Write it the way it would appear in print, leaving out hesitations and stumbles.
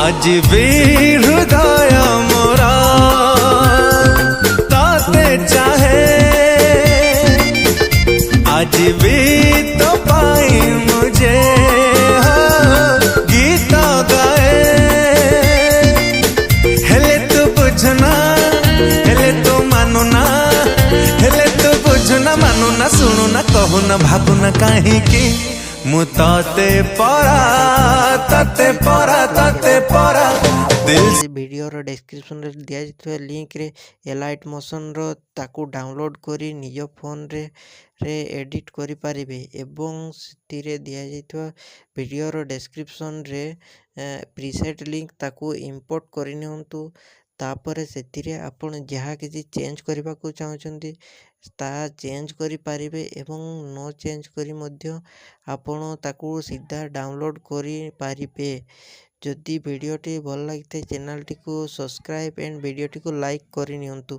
आज भी हृदय मोरा ताते चाहे, आज भी तो पाई मुझे गीत गाए। हेले तू बुझना, हेले तू मानुना, हेले तू बुझना मानुना शुणुना कहूना भावुना कहीं मु ताते परा ताते परा ताते परा दिल। वीडियो रो डिस्क्रिप्शन रे दिया जाइଥିବା लिंक रे एलाइट मोशन रो ताकू डाउनलोड करी निज फोन रे एडिट करि पारिबे एवं सितिरे दिया जाइଥିବା वीडियो रो डिस्क्रिप्शन रे प्रीसेट लिंक ताकू इंपोर्ट करि नियंतु। तापर सेतिरे आपण जहाँ किसी चेंज करने को चाहते ता चेंज करि पारिबे एवं नो चेंज करी मध्य आपण ताकू सीधा डाउनलोड करि पारिबे। जदि वीडियोटी भल लगी चैनल टी को सब्सक्राइब एंड वीडियोटी को लाइक करि नियंतु।